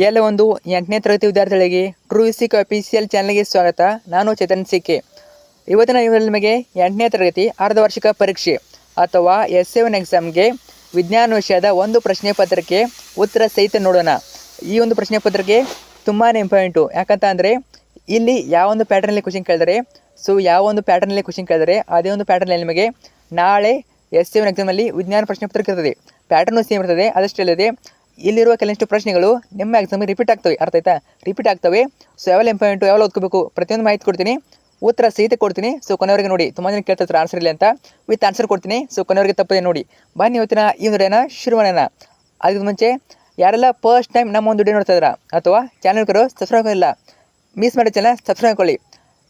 ಎಲ್ಲ ಒಂದು 8ನೇ ತರಗತಿ ವಿದ್ಯಾರ್ಥಿಗಳಿಗೆ ಟ್ರೂ ಸಿಕ್ ಅಫಿಷಿಯಲ್ ಚಾನಲ್ಗೆ ಸ್ವಾಗತ. ನಾನು ಚೇತನ್ ಸಿಕ್ಕೆ. ಇವತ್ತಿನ ಇವರಲ್ಲಿ ನಿಮಗೆ 8ನೇ ತರಗತಿ ಅರ್ಧ ವಾರ್ಷಿಕ ಪರೀಕ್ಷೆ ಅಥವಾ S7 ಎಕ್ಸಾಮ್ಗೆ ವಿಜ್ಞಾನ ವಿಷಯದ ಒಂದು ಪ್ರಶ್ನೆ ಪತ್ರಿಕೆ ಉತ್ತರ ಸಹಿತ ನೋಡೋಣ. ಈ ಒಂದು ಪ್ರಶ್ನೆ ಪತ್ರಿಕೆ ತುಂಬಾ ಇಂಪಾರ್ಟೆಂಟು. ಯಾಕಂತ ಅಂದರೆ ಇಲ್ಲಿ ಯಾವೊಂದು ಪ್ಯಾಟರ್ನಲ್ಲಿ ಕ್ವಶನ್ ಕೇಳಿದರೆ ಅದೇ ಒಂದು ಪ್ಯಾಟರ್ನಲ್ಲಿ ನಿಮಗೆ ನಾಳೆ S7 ಎಕ್ಸಾಮಲ್ಲಿ ವಿಜ್ಞಾನ ಪ್ರಶ್ನೆ ಪತ್ರಿಕೆ ಇರ್ತದೆ. ಪ್ಯಾಟರ್ನು ಸೇಮ್ ಇರ್ತದೆ. ಅದಷ್ಟೇ ಅಲ್ಲದೆ ಇಲ್ಲಿರುವ ಕೆಲವಷ್ಟು ಪ್ರಶ್ನೆಗಳು ನಿಮ್ಮ ಎಕ್ಸಾಮಿಗೆ ರಿಪೀಟ್ ಆಗ್ತವೆ. ಅರ್ಥ ಆಯ್ತಾ? ರಿಪೀಟ್ ಆಗ್ತವೆ. ಸೊ ಯಾವೆಲ್ಲ ಇಂಪಾರ್ಟೆಂಟು, ಯಾವೆಲ್ಲ ಓದ್ಕೋಬೇಕು, ಪ್ರತಿಯೊಂದು ಮಾಹಿತಿ ಕೊಡ್ತೀನಿ, ಉತ್ತರ ಸಹಿತ ಕೊಡ್ತೀನಿ. ಸೊ ಕೊನೆಯವರೆಗೆ ನೋಡಿ. ತುಂಬ ಜನ ಕೇಳ್ತಾರೆ ಆನ್ಸರ್ ಇಲ್ಲ ಅಂತ, ವಿತ್ ಆನ್ಸರ್ ಕೊಡ್ತೀನಿ. ಸೊ ಕೊನೆಯವರೆಗೆ ತಪ್ಪದೆ ನೋಡಿ. ಬನ್ನಿ ಇವತ್ತಿನ ಈ ವಿಡಿಯೋನ ಶುರು ಮಾಡೋಣ. ಅದಕ್ಕೆ ಮುಂಚೆ ಯಾರೆಲ್ಲ ಫಸ್ಟ್ ಟೈಮ್ ನಮ್ಮ ಒಂದು ವಿಡಿಯೋ ನೋಡ್ತಾ ಇದ್ದೀರಾ ಅಥವಾ ಚಾನಲ್ಗರು ಸಬ್ಸ್ಕ್ರೈಬ್ ಇಲ್ಲ, ಮಿಸ್ ಮಾಡೋ ಚಾನಲ್ ಸಬ್ಸ್ಕ್ರೈಬ್ ಮಾಡ್ಕೊಳ್ಳಿ.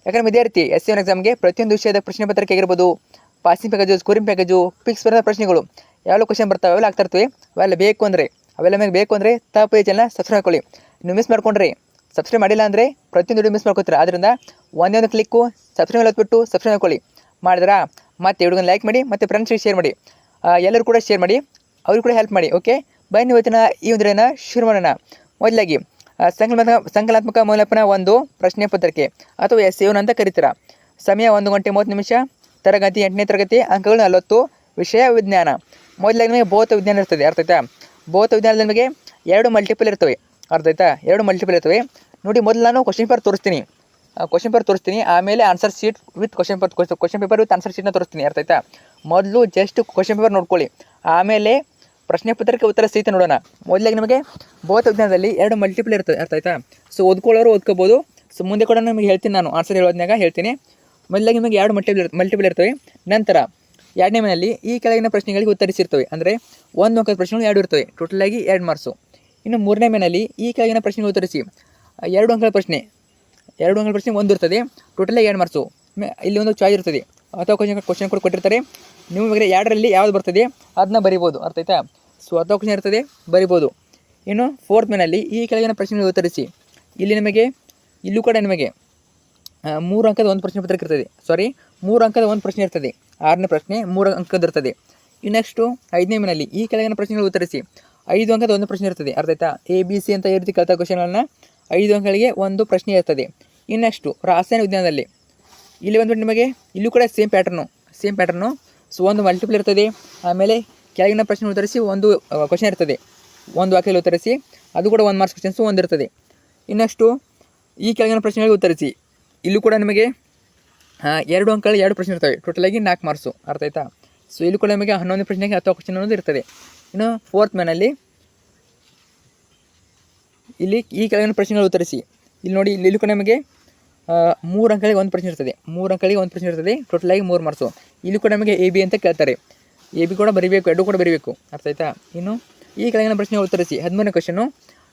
ಯಾಕಂದರೆ ವಿದ್ಯಾರ್ಥಿ S7 ಎಕ್ಸಾಮ್ಗೆ ಪ್ರತಿಯೊಂದು ವಿಷಯದ ಪ್ರಶ್ನೆ ಪತ್ರಿಕೆ ಆಗಿರ್ಬೋದು, passing package, scoring package, fix ಬರೋದ ಪ್ರಶ್ನೆಗಳು ಯಾವೆಲ್ಲ ಕ್ವಶನ್ ಬರ್ತಾವೆ, ಅವೆಲ್ಲ ಆಗ್ತಾ ಇರ್ತವೆ. ಅವೆಲ್ಲ ಬೇಕು ಅಂದರೆ ತಪ್ಪು ಚಾನಲ್ ಸಬ್ಸ್ಕ್ರೈಬ್ ಮಾಡ್ಕೊಳ್ಳಿ. ನೀವು ಮಿಸ್ ಮಾಡ್ಕೊಂಡ್ರಿ, ಸಬ್ಸ್ಕ್ರೈಬ್ ಮಾಡಿಲ್ಲ ಅಂದರೆ ಪ್ರತಿಯೊಂದು ವಿಡಿಯೋ ಮಿಸ್ ಮಾಡ್ಕೊತೀರಾ. ಆದ್ದರಿಂದ ಒಂದೇ ಒಂದು ಕ್ಲಿಕ್ಕು ಸಬ್ಸ್ಕ್ರೈಬ್ ಮೇಲೆ ಹೊತ್ಬಿಟ್ಟು ಸಬ್ಸ್ಕ್ರೈಬ್ ಮಾಡ್ಕೊಳ್ಳಿ. ಮಾಡಿದ್ರಾ ಮತ್ತೆ ವಿಡಿಯೋನ ಲೈಕ್ ಮಾಡಿ, ಮತ್ತು ಫ್ರೆಂಡ್ಸ್ಗೆ ಶೇರ್ ಮಾಡಿ, ಎಲ್ಲರೂ ಕೂಡ ಶೇರ್ ಮಾಡಿ, ಅವ್ರಿಗೆ ಕೂಡ ಹೆಲ್ಪ್ ಮಾಡಿ. ಓಕೆ, ಬನ್ನಿ ಇವತ್ತಿನ ಈ ವಿಡಿಯೋನ ಶುರು ಮಾಡೋಣ. ಮೊದಲಾಗಿ ಸಂಕಲಾತ್ಮಕ ಮೌಲ್ಯಮಾಪನ ಒಂದು ಪ್ರಶ್ನೆ ಪತ್ರಿಕೆ ಅಥವಾ S7 ಅಂತ ಕರಿತೀರಾ. ಸಮಯ 1 ಗಂಟೆ 30 ನಿಮಿಷ. ತರಗತಿ 8ನೇ ತರಗತಿ, ಅಂಕಗಳು 40. ವಿಷಯ ವಿಜ್ಞಾನ. ಮೊದಲಾಗಿ ನಿಮಗೆ ಭೌತ ವಿಜ್ಞಾನ ಇರ್ತದೆ. ಅರ್ಥ ಆಯ್ತಾ? ಭೌತ ವಿಜ್ಞಾನದಲ್ಲಿ ನಿಮಗೆ 2 ಮಲ್ಟಿಪಲ್ ಇರ್ತವೆ. ಅರ್ಥ ಆಯ್ತಾ? 2 ಮಲ್ಟಿಪಲ್ ಇರ್ತವೆ. ನೋಡಿ, ಮೊದಲು ನಾನು ಕ್ವಶನ್ ಪೇಪರ್ ತೋರಿಸ್ತೀನಿ, ಆಮೇಲೆ answer sheet with question paper with answer ಶೀಟ್ನ ತೋರಿಸ್ತೀನಿ. ಅರ್ಥ ಆಯ್ತಾ? ಮೊದಲು ಜಸ್ಟ್ ಕ್ವಶನ್ ಪೇಪರ್ ನೋಡ್ಕೊಳ್ಳಿ, ಆಮೇಲೆ ಪ್ರಶ್ನೆ ಪತ್ರಿಕೆ ಉತ್ತರ ಸಹಿತ ನೋಡೋಣ. ಮೊದಲಾಗಿ ನಿಮಗೆ ಭೌತ ವಿಜ್ಞಾನದಲ್ಲಿ 2 ಮಲ್ಟಿಪಲ್ ಇರ್ತದೆ. ಅರ್ಥ ಆಯ್ತಾ? ಸೊ ಓದ್ಕೊಳ್ಳೋರು ಓದ್ಕೋಬೋದು. ಸೊ ಮುಂದೆ ಕೂಡ ನಿಮಗೆ ಹೇಳ್ತೀನಿ, ನಾನು ಆನ್ಸರ್ ಹೇಳೋದ್ನಾಗ ಹೇಳ್ತೀನಿ. ಮೊದಲಾಗಿ ನಿಮಗೆ 2 ಮಲ್ಟಿಪಲ್ ಇರ್ತವೆ. ನಂತರ 2ನೇ ಮೇನಲ್ಲಿ ಈ ಕೆಳಗಿನ ಪ್ರಶ್ನೆಗಳಿಗೆ ಉತ್ತರಿಸಿರ್ತವೆ. ಅಂದರೆ 1 ಅಂಕದ ಪ್ರಶ್ನೆಗಳು 2 ಇರ್ತವೆ, ಟೋಟಲಾಗಿ 2 ಮಾರ್ಕ್ಸು. ಇನ್ನು 3ನೇ ಮೇನಲ್ಲಿ ಈ ಕೆಳಗಿನ ಪ್ರಶ್ನೆಗಳು ಉತ್ತರಿಸಿ 2 ಅಂಕದ ಪ್ರಶ್ನೆ 1 ಇರ್ತದೆ, ಟೋಟಲಾಗಿ 2 ಮಾರ್ಕ್ಸು. ಇಲ್ಲಿ ಒಂದು ಚಾಯ್ಸ್ ಇರ್ತದೆ ಅಥವಾ ಕ್ವಶನ್ ಕೂಡ ಕೊಟ್ಟಿರ್ತಾರೆ. ನೀವು ಬೇರೆ 2ರಲ್ಲಿ ಯಾವ್ದು ಬರ್ತದೆ ಅದನ್ನ ಬರಿಬೋದು. ಅರ್ಥ ಆಯ್ತಾ? ಸೊ ಅಥವಾ ಕ್ವಶನ್ ಇರ್ತದೆ, ಬರಿಬೋದು. ಇನ್ನು 4th ಮೇನಲ್ಲಿ ಈ ಕೆಳಗಿನ ಪ್ರಶ್ನೆಗಳು ಉತ್ತರಿಸಿ. ಇಲ್ಲೂ ಕೂಡ ನಿಮಗೆ 3 ಅಂಕದ ಒಂದು ಪ್ರಶ್ನೆ ಪತ್ರಿಕೆ ಇರ್ತದೆ. 3 ಅಂಕದ ಒಂದು ಪ್ರಶ್ನೆ ಇರ್ತದೆ. 6ನೇ ಪ್ರಶ್ನೆ 3 ಅಂಕದ ಇರ್ತದೆ. ನೆಕ್ಸ್ಟು 5ನೇ ಮೇನಲ್ಲಿ ಈ ಕೆಳಗಿನ ಪ್ರಶ್ನೆಗಳು ಉತ್ತರಿಸಿ 5 ಅಂಕದ ಒಂದು ಪ್ರಶ್ನೆ ಇರ್ತದೆ. ಅರ್ಥ ಆಯ್ತಾ? ABC ಅಂತ ಈ ರೀತಿ ಕೇಳ್ತಾ ಕ್ವಶನ್ಗಳನ್ನ 5 ಅಂಕಗಳಿಗೆ ಒಂದು ಪ್ರಶ್ನೆ ಇರ್ತದೆ. ನೆಕ್ಸ್ಟು ರಾಸಾಯನಿಕ ವಿಜ್ಞಾನದಲ್ಲಿ ಇಲ್ಲಿ ಬಂದ್ಬಿಟ್ಟು ನಿಮಗೆ ಇಲ್ಲೂ ಕೂಡ ಸೇಮ್ ಪ್ಯಾಟರ್ನು. ಸೊ ಒಂದು ಮಲ್ಟಿಪಲ್ ಇರ್ತದೆ, ಆಮೇಲೆ ಕೆಳಗಿನ ಪ್ರಶ್ನೆ ಉತ್ತರಿಸಿ ಒಂದು ಕ್ವಶನ್ ಇರ್ತದೆ, ಒಂದು ವಾಕ್ಯದಲ್ಲಿ ಉತ್ತರಿಸಿ, ಅದು ಕೂಡ 1 ಮಾರ್ಕ್ಸ್ ಕ್ವಶನ್ಸು ಒಂದಿರ್ತದೆ. ನೆಕ್ಸ್ಟು ಈ ಕೆಳಗಿನ ಪ್ರಶ್ನೆಗಳಿಗೆ ಉತ್ತರಿಸಿ. ಇಲ್ಲೂ ಕೂಡ ನಿಮಗೆ 2 ಅಂಕಗಳು 2 ಪ್ರಶ್ನೆ ಇರ್ತವೆ, ಟೋಟಲಾಗಿ 4 ಮಾರ್ಕ್ಸು. ಅರ್ಥ ಆಯ್ತಾ? ಸೊ ಇಲ್ಲಿ ಕೂಡ ನಿಮಗೆ 11 ಪ್ರಶ್ನೆಗೆ 10 ಕ್ವಶನ್ ಅನ್ನೋದು ಇರ್ತದೆ. ಇನ್ನು 4th ಮೇನಲ್ಲಿ ಇಲ್ಲಿ ಈ ಕೆಳಗಿನ ಪ್ರಶ್ನೆಗಳು ಉತ್ತರಿಸಿ. ಇಲ್ಲಿ ನೋಡಿ, ಇಲ್ಲಿ ಕೂಡ ನಿಮಗೆ 3 ಅಂಕಗಳಿಗೆ ಒಂದು ಪ್ರಶ್ನೆ ಇರ್ತದೆ, ಟೋಟಲಾಗಿ 3 ಮಾರ್ಕ್ಸು. ಇಲ್ಲಿ ಕೂಡ ನಮಗೆ AB ಅಂತ ಕೇಳ್ತಾರೆ. AB ಕೂಡ ಬರೀಬೇಕು, 2 ಕೂಡ ಬರೀಬೇಕು. ಅರ್ಥ ಆಯ್ತಾ? ಇನ್ನು ಈ ಕೆಳಗಿನ ಪ್ರಶ್ನೆಗಳು ಉತ್ತರಿಸಿ 13ನೇ ಕ್ವಶನು.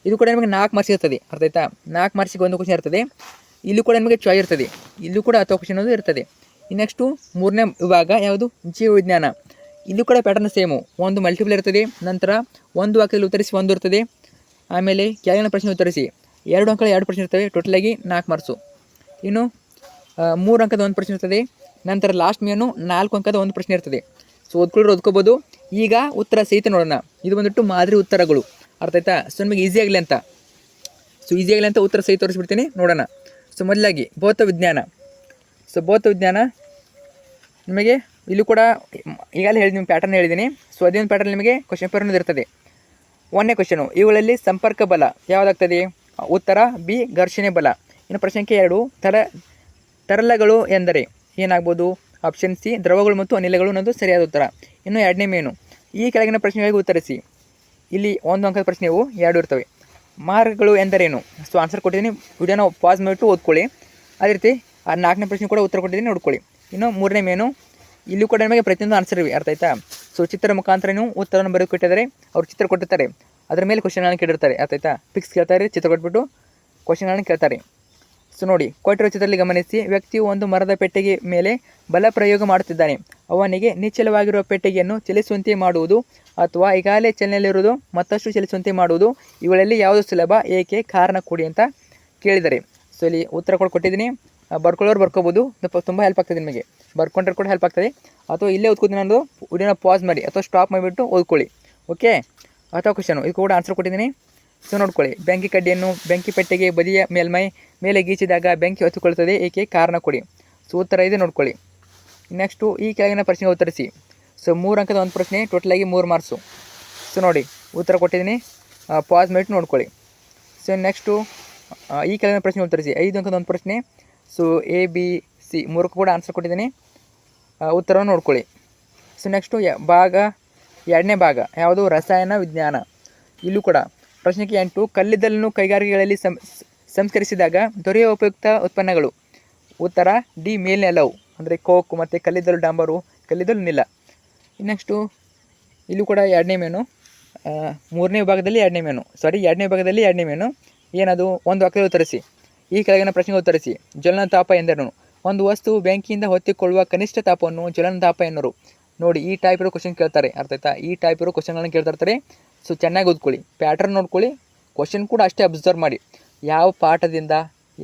ಇದು ಕೂಡ ನಿಮಗೆ 4 ಮಾರ್ಕ್ಸ್ ಇರ್ತದೆ. ಅರ್ಥ ಆಯ್ತಾ? 4 ಮಾರ್ಕ್ಸಿಗೆ ಒಂದು ಕ್ವಶನ್ ಇರ್ತದೆ. ಇಲ್ಲೂ ಕೂಡ ನಿಮಗೆ ಚಾಯ್ಸ್ ಇರ್ತದೆ, ಇಲ್ಲೂ ಕೂಡ 10 ಕ್ವಶನ್ ಅನ್ನೋದು ಇರ್ತದೆ. ನೆಕ್ಸ್ಟು 3ನೇ ವಿಭಾಗ ಯಾವುದು? ಜೀವವಿಜ್ಞಾನ. ಇಲ್ಲೂ ಕೂಡ ಪ್ಯಾಟರ್ನ್ ಸೇಮು, ಒಂದು ಮಲ್ಟಿಪಲ್ ಇರ್ತದೆ, ನಂತರ ಒಂದು ವಾಕ್ಯದಲ್ಲಿ ಉತ್ತರಿಸಿ 1 ಇರ್ತದೆ, ಆಮೇಲೆ ಕೆಳಗಿನ ಪ್ರಶ್ನೆ ಉತ್ತರಿಸಿ 2 ಅಂಕಗಳ 2 ಪ್ರಶ್ನೆ ಇರ್ತವೆ, ಟೋಟಲಾಗಿ 4 ಮಾರ್ಕ್ಸು. ಇನ್ನು 3 ಅಂಕದ ಒಂದು ಪ್ರಶ್ನೆ ಇರ್ತದೆ, ನಂತರ ಲಾಸ್ಟ್ ಮೇನು 4 ಅಂಕದ ಒಂದು ಪ್ರಶ್ನೆ ಇರ್ತದೆ. ಸೊ ಓದ್ಕೋಬೋದು. ಈಗ ಉತ್ತರ ಸಹಿತ ನೋಡೋಣ. ಇದು ಬಂದ್ಬಿಟ್ಟು ಮಾದರಿ ಉತ್ತರಗಳು. ಅರ್ಥ ಆಯ್ತಾ? ಸೊ ನಿಮಗೆ ಈಸಿ ಆಗಲಿ ಅಂತ ಉತ್ತರ ಸಹಿತ ತೋರಿಸ್ಬಿಡ್ತೀನಿ, ನೋಡೋಣ. ಸೊ ಮೊದಲಾಗಿ ಭೌತ ವಿಜ್ಞಾನ ನಿಮಗೆ ಇಲ್ಲೂ ಕೂಡ ಈಗಾಗಲೇ ನಿಮ್ಮ ಪ್ಯಾಟರ್ನ್ ಹೇಳಿದ್ದೀನಿ. ಸೊ ಅದೇ ಒಂದು ಪ್ಯಾಟರ್ನ್ ನಿಮಗೆ ಕ್ವಶನ್ ಪೇಪರ್ ಅನ್ನೋದು ಇರ್ತದೆ. 1ನೇ ಕ್ವಶನು, ಇವುಗಳಲ್ಲಿ ಸಂಪರ್ಕ ಬಲ ಯಾವುದಾಗ್ತದೆ? ಉತ್ತರ B, ಘರ್ಷಣೆ ಬಲ. ಇನ್ನು ಪ್ರಶ್ನೆ 2, ತರಲಗಳು ಎಂದರೆ ಏನಾಗ್ಬೋದು? ಆಪ್ಷನ್ C, ದ್ರವಗಳು ಮತ್ತು ಅನಿಲಗಳು ಅನ್ನೋದು ಸರಿಯಾದ ಉತ್ತರ. ಇನ್ನು 2ನೇ ಮೇನು ಈ ಕೆಳಗಿನ ಪ್ರಶ್ನೆಗಳಿಗೆ ಉತ್ತರಿಸಿ. ಇಲ್ಲಿ 1 ಅಂಕದ ಪ್ರಶ್ನೆಯು 2 ಇರ್ತವೆ. ಮಾರ್ಗಗಳು ಎಂದರೇನು? ಸೊ ಆನ್ಸರ್ ಕೊಟ್ಟಿದ್ದೀನಿ, ವಿಡಿಯೋನ ಪಾಸ್ ಮಾಡಿಬಿಟ್ಟು ಓದ್ಕೊಳ್ಳಿ. ಅದೇ ರೀತಿ 4ನೇ ಪ್ರಶ್ನೆ ಕೂಡ ಉತ್ತರ ಕೊಟ್ಟಿದ್ದೀನಿ, ನೋಡ್ಕೊಳ್ಳಿ. ಇನ್ನು 3ನೇ ಮೇನು ಇಲ್ಲೂ ಕೂಡ ನಿಮಗೆ ಪ್ರತಿಯೊಂದು ಆನ್ಸರ್ ಇವೆ. ಅರ್ಥ ಆಯ್ತಾ? ಸೊ ಚಿತ್ರ ಮುಖಾಂತರ ನೀವು ಉತ್ತರವನ್ನು ಬರೆದು ಕೊಟ್ಟಿದ್ದಾರೆ, ಅವ್ರು ಚಿತ್ರ ಕೊಟ್ಟಿರ್ತಾರೆ, ಅದರ ಮೇಲೆ ಕ್ವಶನ್ಗಳನ್ನು ಕೇಳಿರ್ತಾರೆ. ಅರ್ಥ ಆಯ್ತಾ? ಫಿಕ್ಸ್ ಕೇಳ್ತಾರೆ, ಚಿತ್ರ ಕೊಟ್ಬಿಟ್ಟು ಕ್ವಶನ್ಗಳನ್ನು ಕೇಳ್ತಾರೆ. ಸೊ ನೋಡಿ, ಕೊಟ್ಟಿರೋ ಚಿತ್ರದಲ್ಲಿ ಗಮನಿಸಿ. ವ್ಯಕ್ತಿಯು ಒಂದು ಮರದ ಪೆಟ್ಟಿಗೆ ಮೇಲೆ ಬಲ ಪ್ರಯೋಗ ಮಾಡುತ್ತಿದ್ದಾನೆ. ಅವನಿಗೆ ನಿಶ್ಚಲವಾಗಿರುವ ಪೆಟ್ಟಿಗೆಯನ್ನು ಚಲಿಸುವಂತೆ ಮಾಡುವುದು ಅಥವಾ ಈಗಾಗಲೇ ಚಲನೆಯಲ್ಲಿರುವುದು ಮತ್ತಷ್ಟು ಚಲಿಸುವಂತೆ ಮಾಡುವುದು, ಇವುಗಳಲ್ಲಿ ಯಾವುದು ಸುಲಭ, ಏಕೆ, ಕಾರಣ ಕೊಡಿ ಅಂತ ಕೇಳಿದ್ದಾರೆ. ಸೊ ಇಲ್ಲಿ ಉತ್ತರ ಕೊಟ್ಟಿದ್ದೀನಿ, ಬರ್ಕೊಳ್ಳೋರು ಬರ್ಕೋಬೋದು. ತುಂಬ ಹೆಲ್ಪ್ ಆಗ್ತದೆ ನಿಮಗೆ, ಬರ್ಕೊಂಡ್ರೆ ಕೂಡ ಹೆಲ್ಪ್ ಆಗ್ತದೆ. ಅಥವಾ ಇಲ್ಲೇ ಓದ್ಕೋತೀನಿ, ನಾನು ವಿಡಿಯೋನ ಪಾಸ್ ಮಾಡಿ ಅಥವಾ ಸ್ಟಾಪ್ ಮಾಡಿಬಿಟ್ಟು ಓದ್ಕೊಳ್ಳಿ. ಓಕೆ, ಅಥವಾ ಕ್ವಶನು ಇದು ಕೂಡ ಆನ್ಸರ್ ಕೊಟ್ಟಿದ್ದೀನಿ. ಸೊ ನೋಡ್ಕೊಳ್ಳಿ, ಬೆಂಕಿ ಕಡ್ಡಿಯನ್ನು ಬೆಂಕಿ ಪೆಟ್ಟಿಗೆ ಬದಿಯ ಮೇಲ್ಮೈ ಮೇಲೆ ಗೀಚಿದಾಗ ಬೆಂಕಿ ಹೊತ್ತುಕೊಳ್ಳುತ್ತದೆ, ಏಕೆ? ಕಾರಣ ಕೊಡಿ. ಸೊ ಉತ್ತರ ಇದೆ ನೋಡ್ಕೊಳ್ಳಿ. ನೆಕ್ಸ್ಟು ಈ ಕೆಳಗಿನ ಪ್ರಶ್ನೆಗೆ ಉತ್ತರಿಸಿ. ಸೊ 3 ಅಂಕದ ಒಂದು ಪ್ರಶ್ನೆ, ಟೋಟಲಾಗಿ 3 ಮಾರ್ಕ್ಸು. ಸೊ ನೋಡಿ ಉತ್ತರ ಕೊಟ್ಟಿದ್ದೀನಿ, ಪಾಸ್ ಮಾಡಿಟ್ಟು ನೋಡ್ಕೊಳ್ಳಿ. ಸೊ ನೆಕ್ಸ್ಟು ಈ ಕೆಳಗಿನ ಪ್ರಶ್ನೆ ಉತ್ತರಿಸಿ. 5 ಅಂಕದ ಒಂದು ಪ್ರಶ್ನೆ. ಸೊ ABC 3 ಕೂಡ ಆನ್ಸರ್ ಕೊಟ್ಟಿದ್ದೀನಿ, ಉತ್ತರವನ್ನು ನೋಡ್ಕೊಳ್ಳಿ. ಸೊ ನೆಕ್ಸ್ಟು ಎರಡನೇ ಭಾಗ ಯಾವುದು? ರಸಾಯನ ವಿಜ್ಞಾನ. ಇಲ್ಲೂ ಕೂಡ ಪ್ರಶ್ನೆಗೆ 8, ಕಲ್ಲಿದ್ದಲನ್ನು ಕೈಗಾರಿಕೆಗಳಲ್ಲಿ ಸಂಸ್ಕರಿಸಿದಾಗ ದೊರೆಯುವ ಉಪಯುಕ್ತ ಉತ್ಪನ್ನಗಳು. ಉತ್ತರ ಡಿ, ಮೇಲಿನ ಎಲ್ಲವು, ಅಂದರೆ ಕೋಕ್ ಮತ್ತು ಕಲ್ಲಿದ್ದಲು ಡಾಂಬರು, ಕಲ್ಲಿದ್ದಲು ನಿಲ್ಲ. ನೆಕ್ಸ್ಟು ಇಲ್ಲೂ ಕೂಡ ಎರಡನೇ ವಿಭಾಗದಲ್ಲಿ ಎರಡನೇ ಮೇನು ಏನದು? ಒಂದು ವಾಕ್ಯದಲ್ಲಿ ಉತ್ತರಿಸಿ. ಈ ಕೆಳಗಿನ ಪ್ರಶ್ನೆಗೆ ಉತ್ತರಿಸಿ. ಜ್ವಲನ ತಾಪ ಎಂದರೇನು? ಒಂದು ವಸ್ತು ಬೆಂಕಿಯಿಂದ ಹೊತ್ತಿಕೊಳ್ಳುವ ಕನಿಷ್ಠ ತಾಪವನ್ನು ಜ್ವಲನ ತಾಪ ಎನ್ನುವರು. ನೋಡಿ, ಈ ಟೈಪ್ ಇರೋ ಕ್ವಶನ್ ಕೇಳ್ತಾರೆ, ಅರ್ಥ ಆಯ್ತಾ? ಈ ಟೈಪ್ ಇರೋ ಕ್ವಶನ್ಗಳನ್ನ ಕೇಳ್ತಿರ್ತಾರೆ. ಸೊ ಚೆನ್ನಾಗಿ ಓದ್ಕೊಳ್ಳಿ, ಪ್ಯಾಟರ್ನ್ ನೋಡ್ಕೊಳ್ಳಿ, ಕ್ವಶನ್ ಕೂಡ ಅಷ್ಟೇ ಅಬ್ಸರ್ವ್ ಮಾಡಿ. ಯಾವ ಪಾಠದಿಂದ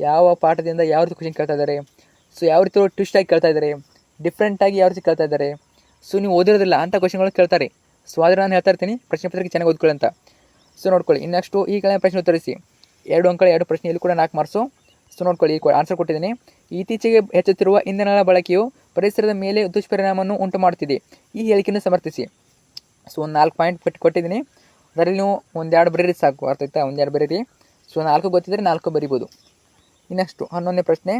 ಯಾವ ರೀತಿ ಕ್ವಶನ್ ಕೇಳ್ತಾ ಇದ್ದಾರೆ, ಸೊ ಯಾವ ರೀತಿ ಟ್ವಿಸ್ಟಾಗಿ ಕೇಳ್ತಾ ಇದ್ದಾರೆ, ಡಿಫ್ರೆಂಟಾಗಿ ಯಾವ ರೀತಿ ಕೇಳ್ತಾ ಇದ್ದಾರೆ. ಸೊ ನೀವು ಓದಿರೋದಿಲ್ಲ ಅಂಥ ಕ್ವಶನ್ಗಳು ಕೇಳ್ತಾರೆ. ಸೊ ಆದರೆ ನಾನು ಹೇಳ್ತಾ ಇರ್ತೀನಿ, ಪ್ರಶ್ನೆ ಪತ್ರಿಕೆ ಚೆನ್ನಾಗಿ ಓದ್ಕೊಳ್ಳಿ ಅಂತ. ಸೊ ನೋಡ್ಕೊಳ್ಳಿ. ಇನ್ನೆಕ್ಸ್ಟು ಈ ಕೆಳಗಿನ ಪ್ರಶ್ನೆ ಉತ್ತರಿಸಿ. 2 ಅಂಕಗಳ 2 ಪ್ರಶ್ನೆಯಲ್ಲಿ ಕೂಡ 4 ಮಾರ್ಕ್ಸು. ಸೊ ನೋಡ್ಕೊಳ್ಳಿ, ಆನ್ಸರ್ ಕೊಟ್ಟಿದ್ದೀನಿ. ಇತ್ತೀಚೆಗೆ ಹೆಚ್ಚುತ್ತಿರುವ ಇಂಧನಗಳ ಬಳಕೆಯು ಪರಿಸರದ ಮೇಲೆ ದುಷ್ಪರಿಣಾಮವನ್ನು ಉಂಟು ಮಾಡುತ್ತಿದೆ, ಈ ಹೇಳಿಕೆಯನ್ನು ಸಮರ್ಥಿಸಿ. ಸೊ ಒಂದು 4 ಪಾಯಿಂಟ್ ಕೊಟ್ಟಿದ್ದೀನಿ, ಅದರಲ್ಲಿ ನೀವು 1-2 ಬರೀರಿ ಸಾಕು, ಅರ್ಥ ಆಯ್ತಾ? 1-2 ಬರೀರಿ. ಸೊ 4 ಗೊತ್ತಿದ್ದರೆ 4 ಬರಿಬೋದು. ಇನ್ನೆಕ್ಸ್ಟು 11ನೇ ಪ್ರಶ್ನೆ.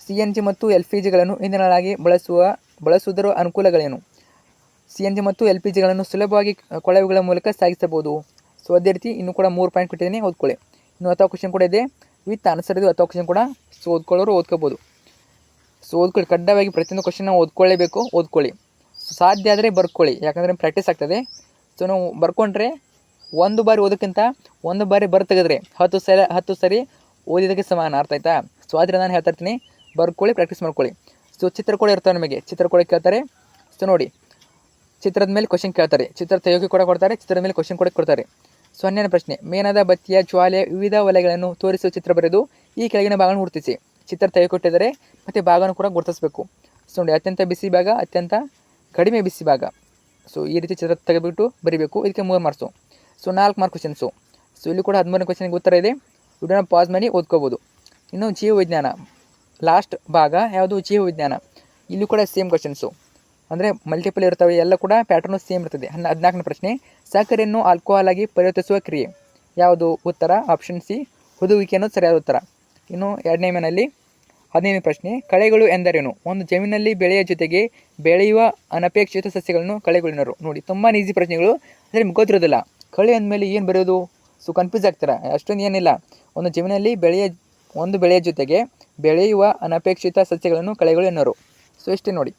CNG ಮತ್ತು LPGಗಳನ್ನು ಇಂಧನಗಳಾಗಿ ಬಳಸುವುದರ ಅನುಕೂಲಗಳೇನು? CNG ಮತ್ತು LPGಗಳನ್ನು ಸುಲಭವಾಗಿ ಕೊಳವೆಗಳ ಮೂಲಕ ಸಾಗಿಸಬಹುದು. ಸೊ ಅದೇ ರೀತಿ ಇನ್ನೂ ಕೂಡ 3 ಪಾಯಿಂಟ್ ಕೊಟ್ಟಿದ್ದೀನಿ, ಓದ್ಕೊಳ್ಳಿ. ಇನ್ನು 10 ಕ್ವಶನ್ ಕೂಡ ಇದೆ, ವಿತ್ ಆನ್ಸರ್ ಇದು 10 ಕ್ವಶನ್ ಕೂಡ. ಸೊ ಓದ್ಕೊಳ್ಳೋರು ಓದ್ಕೋಬೋದು. ಸೊ ಓದ್ಕೊಳ್ಳಿ, ಕಡ್ಡಾಯವಾಗಿ ಪ್ರತಿಯೊಂದು ಕ್ವಶನ್ನ ಓದ್ಕೊಳ್ಳೇಬೇಕು, ಓದ್ಕೊಳ್ಳಿ. ಸೊ ಸಾಧ್ಯ ಆದರೆ ಬರ್ಕೊಳ್ಳಿ, ಯಾಕಂದರೆ ಪ್ರಾಕ್ಟೀಸ್ ಆಗ್ತದೆ. ಸೊ ನಾವು ಬರ್ಕೊಂಡ್ರೆ 1 ಬಾರಿ ಓದೋಕ್ಕಿಂತ 1 ಬಾರಿ ತೆಗೆದ್ರೆ 10 ಸರಿ ಓದಿದ್ದಕ್ಕೆ ಸಮಾನ, ಅರ್ಥ ಆಯ್ತಾ? ಸೊ ಆದರೆ ನಾನು ಹೇಳ್ತಾ ಇರ್ತೀನಿ, ಬರ್ಕೊಳ್ಳಿ, ಪ್ರಾಕ್ಟೀಸ್ ಮಾಡ್ಕೊಳ್ಳಿ. ಸೊ ಚಿತ್ರ ಕೂಡ ಇರ್ತಾವೆ, ನಿಮಗೆ ಚಿತ್ರ ಕೂಡ ಕೇಳ್ತಾರೆ. ಸೊ ನೋಡಿ, ಚಿತ್ರದ ಮೇಲೆ ಕ್ವಶನ್ ಕೇಳ್ತಾರೆ, ಚಿತ್ರ ತೆಗೆಯೋಕೆ ಕೂಡ ಕೊಡ್ತಾರೆ, ಚಿತ್ರದ ಮೇಲೆ ಕ್ವಶನ್ ಕೂಡ ಕೊಡ್ತಾರೆ. ಸೊ 12ನೇ ಪ್ರಶ್ನೆ. ಮೇಣದ ಬತ್ತಿಯ ಜ್ವಾಲೆಯ ವಿವಿಧ ವಲಯಗಳನ್ನು ತೋರಿಸುವ ಚಿತ್ರ ಬರೆದು ಈ ಕೆಳಗಿನ ಭಾಗವನ್ನು ಗುರುತಿಸಿ. ಚಿತ್ರ ತೆಗೆದುಕೊಟ್ಟಿದ್ದಾರೆ ಮತ್ತು ಭಾಗವನ್ನು ಕೂಡ ಗುರುತಿಸಬೇಕು. ಸೊ ನೋಡಿ, ಅತ್ಯಂತ ಬಿಸಿ ಭಾಗ, ಅತ್ಯಂತ ಕಡಿಮೆ ಬಿಸಿ ಭಾಗ. ಸೊ ಈ ರೀತಿ ಚಿತ್ರ ತೆಗೆದುಬಿಟ್ಟು ಬರೀಬೇಕು. ಇದಕ್ಕೆ 3 marks. So 4 mark questions. So ಇಲ್ಲಿ ಕೂಡ 13ನೇ ಕ್ವಶನ್ಗೆ ಉತ್ತರ ಇದೆ, ವಿಡಿಯೋನ ಪಾಸ್ ಮಾಡಿ ಓದ್ಕೋಬೋದು. ಇನ್ನು ಜೀವವಿಜ್ಞಾನ ಲಾಸ್ಟ್ ಭಾಗ ಯಾವುದು? ಜೀವವಿಜ್ಞಾನ. ಇಲ್ಲೂ ಕೂಡ ಸೇಮ್ ಕ್ವಶನ್ಸು, ಅಂದರೆ ಮಲ್ಟಿಪಲ್ ಇರ್ತವೆ, ಎಲ್ಲ ಕೂಡ ಪ್ಯಾಟರ್ನು ಸೇಮ್ ಇರ್ತದೆ. 14ನೇ ಪ್ರಶ್ನೆ. ಸಕ್ಕರೆಯನ್ನು ಆಲ್ಕೋಹಾಲ್ ಆಗಿ ಪರಿವರ್ತಿಸುವ ಕ್ರಿಯೆ ಯಾವುದು? ಉತ್ತರ ಆಪ್ಷನ್ ಸಿ, ಹುದುವಿಕೆ ಅನ್ನೋದು ಸರಿಯಾದ ಉತ್ತರ. ಇನ್ನು 2ನೇ ಮೇನಲ್ಲಿ 15ನೇ ಪ್ರಶ್ನೆ. ಕಳೆಗಳು ಎಂದರೇನು? ಒಂದು ಜಮೀನಲ್ಲಿ ಬೆಳೆಯ ಜೊತೆಗೆ ಬೆಳೆಯುವ ಅನಪೇಕ್ಷಿತ ಸಸ್ಯಗಳನ್ನು ಕಳೆಗಳು. ನೋಡಿ, ತುಂಬಾ ಈಸಿ ಪ್ರಶ್ನೆಗಳು, ಅಂದರೆ ಗೊತ್ತಿರೋದಿಲ್ಲ. ಕಳೆ ಅಂದಮೇಲೆ ಏನು ಬರೆಯೋದು? ಸೊ ಕನ್ಫ್ಯೂಸ್ ಆಗ್ತಾರೆ, ಅಷ್ಟೊಂದು ಏನಿಲ್ಲ. ಒಂದು ಜಮೀನಲ್ಲಿ ಬೆಳೆಯ ಜೊತೆಗೆ ಬೆಳೆಯುವ ಅನಪೇಕ್ಷಿತ ಸಸ್ಯಗಳನ್ನು ಕಳೆಗಳು ಎನ್ನೋರು. ಸೊ ಇಷ್ಟೇ ನೋಡಿ.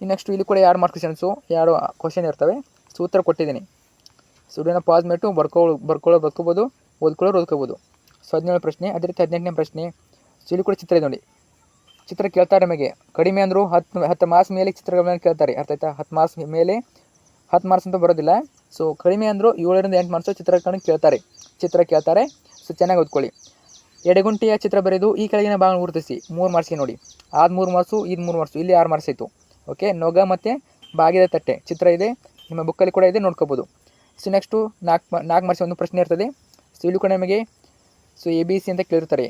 ನೆಕ್ಸ್ಟ್ ಇಲ್ಲಿ ಕೂಡ 2 ಮಾರ್ಕ್ ಕ್ವಶನ್ಸು, 2 ಕ್ವಶನ್ ಇರ್ತವೆ. ಸೊ ಉತ್ತರ ಕೊಟ್ಟಿದ್ದೀನಿ. ಸೊ ವಿಡಿಯೋನ ಪಾಸ್ ಮಾಡಿಟ್ಟು ಬರ್ಕೋಬೋದು, ಓದ್ಕೋಬೋದು. ಸೊ 17ನೇ ಪ್ರಶ್ನೆ. ಅದೇ ರೀತಿ 18ನೇ ಪ್ರಶ್ನೆ. ಸೊ ಇಲ್ಲಿ ಕೂಡ ಚಿತ್ರ ಇದೆ ನೋಡಿ, ಚಿತ್ರ ಕೇಳ್ತಾರೆ ನಮಗೆ. ಕಡಿಮೆ ಅಂದರೂ 10 ಮಾರ್ಕ್ಸ್ ಮೇಲೆ ಚಿತ್ರಗಳನ್ನ ಕೇಳ್ತಾರೆ, ಅರ್ಥ ಆಯ್ತಾ? 10 ಮಾರ್ಕ್ಸ್ ಮೇಲೆ 10 ಮಾರ್ಕ್ಸ್ ಅಂತ ಬರೋದಿಲ್ಲ. ಸೊ ಕಡಿಮೆ ಅಂದರೂ 7ರಿಂದ 8 ಮಾರ್ಕ್ಸು ಚಿತ್ರ ಕೇಳ್ತಾರೆ. ಸೊ ಚೆನ್ನಾಗಿ ಓದ್ಕೊಳ್ಳಿ. ಎಡೆಗುಂಟೆಯ ಚಿತ್ರ ಬರೆದು ಈ ಕೆಳಗಿನ ಭಾಗ ಗುರುತಿಸಿ. 3 ಮಾರ್ಕ್ಸ್ಗೆ ನೋಡಿ, 3 ಮಾರ್ಕ್ಸು, 3 ಮಾರ್ಕ್ಸು, ಇಲ್ಲಿ 6 ಮಾರ್ಕ್ಸ್ ಆಯಿತು. ಓಕೆ, ನೊಗ ಮತ್ತು ಬಾಗಿದ ತಟ್ಟೆ ಚಿತ್ರ ಇದೆ, ನಿಮ್ಮ ಬುಕ್ಕಲ್ಲಿ ಕೂಡ ಇದೆ, ನೋಡ್ಕೋಬೋದು. ಸೊ ನೆಕ್ಸ್ಟು 4 ಮಾರ್ಕ್ಸ್ ಒಂದು ಪ್ರಶ್ನೆ ಇರ್ತದೆ. ಸೊ ಇಲ್ಲಿ ಕೂಡ ನಮಗೆ ABC ಅಂತ ಕೇಳಿರ್ತಾರೆ.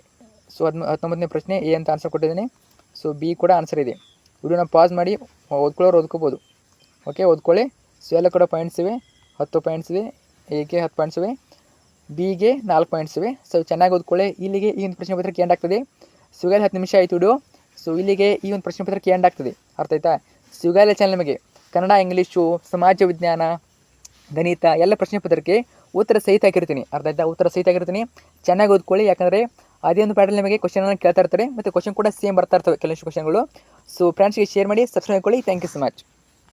ಸೊ 19ನೇ ಪ್ರಶ್ನೆ ಎ ಅಂತ ಆನ್ಸರ್ ಕೊಟ್ಟಿದ್ದೀನಿ. ಸೊ ಬಿ ಕೂಡ ಆನ್ಸರ್ ಇದೆ. ವಿಡಿಯೋನ ಪಾಸ್ ಮಾಡಿ ಓದ್ಕೋಬೋದು. ಓಕೆ, ಓದ್ಕೊಳ್ಳಿ. ಸೊ ಎಲ್ಲ ಕೂಡ ಪಾಯಿಂಟ್ಸ್ ಇವೆ, 10 ಪಾಯಿಂಟ್ಸ್ ಇವೆ. ಎಗೆ 10 ಪಾಯಿಂಟ್ಸ್ ಇವೆ, ಬಿಗೆ 4 ಪಾಯಿಂಟ್ಸ್ ಇವೆ. ಸೊ ಚೆನ್ನಾಗಿ ಓದ್ಕೊಳ್ಳಿ. ಇಲ್ಲಿಗೆ ಈ ಒಂದು ಪ್ರಶ್ನೆ ಪತ್ರಿಕೆ ಎಂಡ್ ಆಗ್ತದೆ. ಸೊ 10 ನಿಮಿಷ ಆಯಿತು ವಿಡಿಯೋ. ಸೊ ಇಲ್ಲಿಗೆ ಈ ಒಂದು ಪ್ರಶ್ನೆ ಪತ್ರಿಕೆ ಎಂಡ್ ಆಗ್ತದೆ, ಅರ್ಥ ಆಯ್ತಾ? ಸೊ ಈಗಾಗಲೇ ಚಾನಲ್ ನಿಮಗೆ ಕನ್ನಡ, ಇಂಗ್ಲೀಷು, ಸಮಾಜ ವಿಜ್ಞಾನ, ಗಣಿತ ಎಲ್ಲ ಪ್ರಶ್ನೆ ಪತ್ರಿಕೆ ಉತ್ತರ ಸಹಿತ ಹಾಕಿರ್ತೀನಿ, ಅರ್ಥ ಆಯ್ತಾ? ಉತ್ತರ ಸಹಿತ ಹಾಕಿರ್ತೀನಿ, ಚೆನ್ನಾಗಿ ಓದ್ಕೊಳ್ಳಿ. ಯಾಕಂದರೆ ಅದೇ ಒಂದು ಪ್ಯಾಟರ್ನ್ ನಿಮಗೆ ಕ್ವಶನನ್ನು ಕೇಳ್ತಾ ಇರ್ತಾರೆ, ಮತ್ತು ಕ್ವಶನ್ ಕೂಡ ಸೇಮ್ ಬರ್ತಾ ಇರ್ತವೆ ಕೆಲವೊಂದು ಕ್ವಶನ್ಗಳು. ಸೊ ಫ್ರೆಂಡ್ಸ್ಗೆ ಶೇರ್ ಮಾಡಿ, ಸಬ್ಸ್ಕ್ರೈಬ್ ಮಾಡ್ಕೊಳ್ಳಿ. Thank you so much.